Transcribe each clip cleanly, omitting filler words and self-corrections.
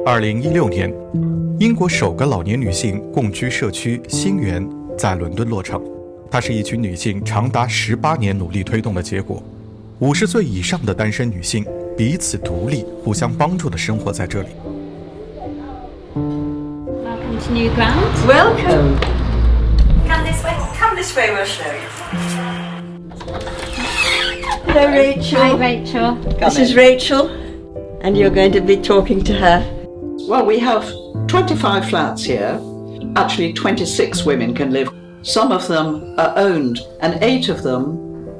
2016年，英国首个老年女性共居社区新园在伦敦落成。它是一群女性长达18年努力推动的结果。50岁以上的单身女性彼此独立、互相帮助的生活在这里。Welcome to New Ground. Welcome. Come this way. Come this way. We'll show you. Hello, Rachel. Hi, Rachel. This is Rachel, and you're going to be talking to her. Well, we have 25 flats here. Actually, 26 women can live. Some of them are owned, and 8 of them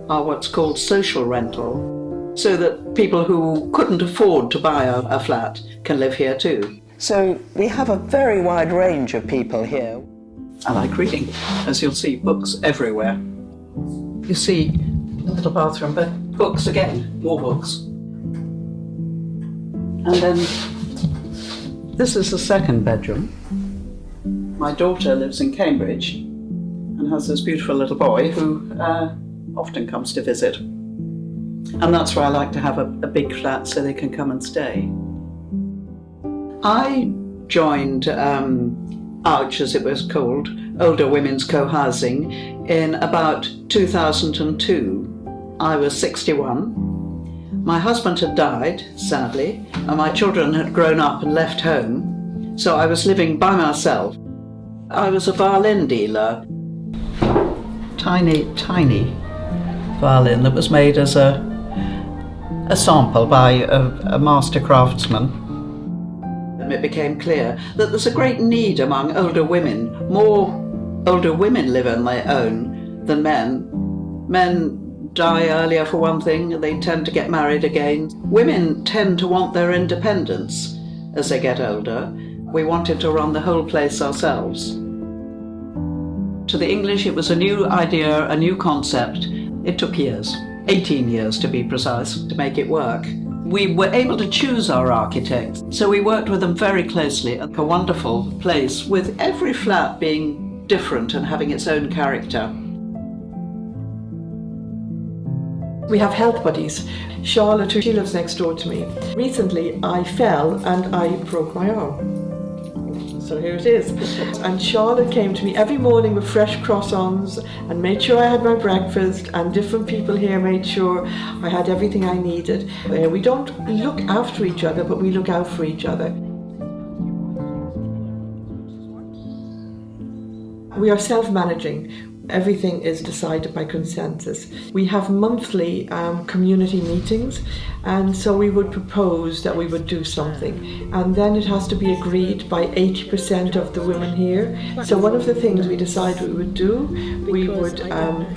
are what's called social rental, so that people who couldn't afford to buy a flat can live here too. So we have a very wide range of people here. I like reading, as you'll see, books everywhere. You see a little bathroom, but books again, more books. And then this is the second bedroom. My daughter lives in Cambridge and has this beautiful little boy who often comes to visit. And that's why I like to have a big flat so they can come and stay. I joined OUCH, as it was called, Older Women's Co-Housing, in about 2002. I was 61. My husband had died, sadly, and my children had grown up and left home, so I was living by myself. I was a violin dealer. Tiny, tiny violin that was made as a sample by a master craftsman. And it became clear that there's a great need among older women. More older women live on their own than men. Men die earlier for one thing, they tend to get married again. Women tend to want their independence as they get older. We wanted to run the whole place ourselves. To the English, it was a new idea, a new concept. It took years, 18 years to be precise, to make it work. We were able to choose our architects, so we worked with them very closely. A wonderful place with every flat being different and having its own character. We have health buddies. Charlotte, she lives next door to me. Recently, I fell and I broke my arm. So here it is. And Charlotte came to me every morning with fresh croissants and made sure I had my breakfast, and different people here made sure I had everything I needed. We don't look after each other, but we look out for each other. We are self-managing. Everything is decided by consensus. We have monthly community meetings, and so we would propose that we would do something, and then it has to be agreed by 80% of the women here. So one of the things we decided we would do, we would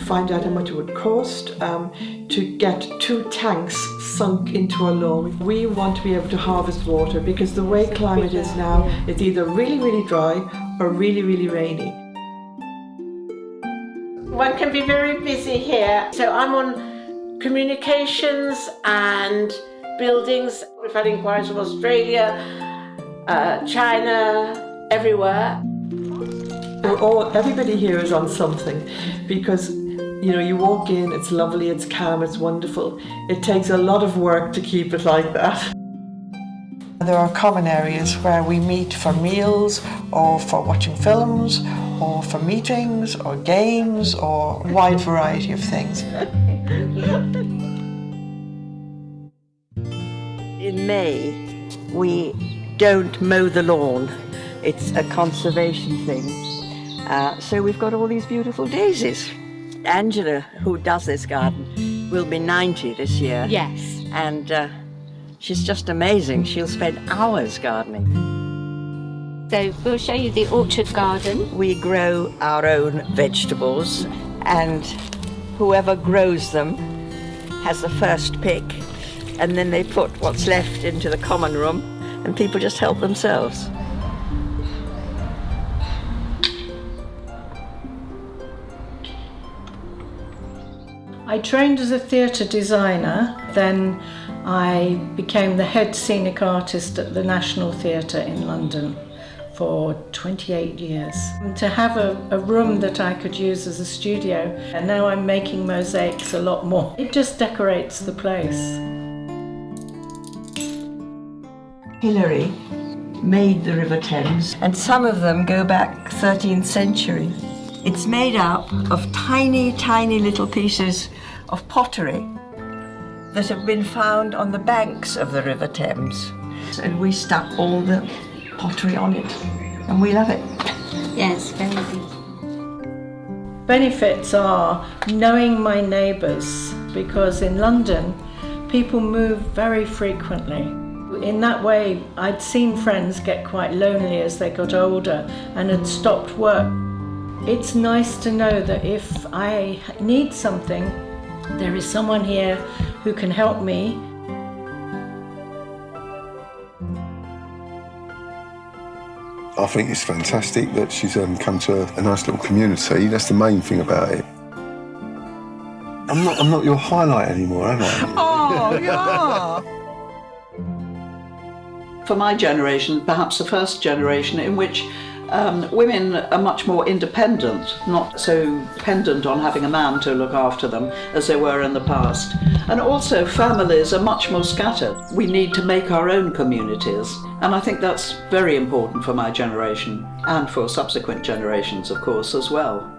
find out how much it would cost to get 2 tanks sunk into our lawn. We want to be able to harvest water, because the way climate is now, it's either really, really dry or really, really rainy. One can be very busy here. So I'm on communications and buildings. We've had inquiries from Australia, China, everywhere. Everybody here is on something, because you walk in, it's lovely, it's calm, it's wonderful. It takes a lot of work to keep it like that. There are common areas where we meet for meals or for watching films or for meetings or games or a wide variety of things. In May, we don't mow the lawn. It's a conservation thing. So we've got all these beautiful daisies. Angela, who does this garden, will be 90 this year. Yes. And she's just amazing. She'll spend hours gardening. So we'll show you the orchard garden. We grow our own vegetables, and whoever grows them has the first pick, and then they put what's left into the common room, and people just help themselves. I trained as a theatre designer, then I became the head scenic artist at the National Theatre in London for 28 years. And to have a room that I could use as a studio, and now I'm making mosaics a lot more. It just decorates the place. Hilary made the River Thames, and some of them go back 13th century. It's made up of tiny, tiny little pieces of pottery that have been found on the banks of the River Thames. And we stuck all the pottery on it, and we love it. Yes, very good. Benefits are knowing my neighbours, because in London people move very frequently. In that way, I'd seen friends get quite lonely as they got older and had stopped work. It's nice to know that if I need something, there is someone here who can help me. I think it's fantastic that she's come to a nice little community. That's the main thing about it. I'm not your highlight anymore, am I? Oh, yeah! For my generation, perhaps the first generation in which women are much more independent, not so dependent on having a man to look after them as they were in the past. And also families are much more scattered. We need to make our own communities. And I think that's very important for my generation and for subsequent generations, of course, as well.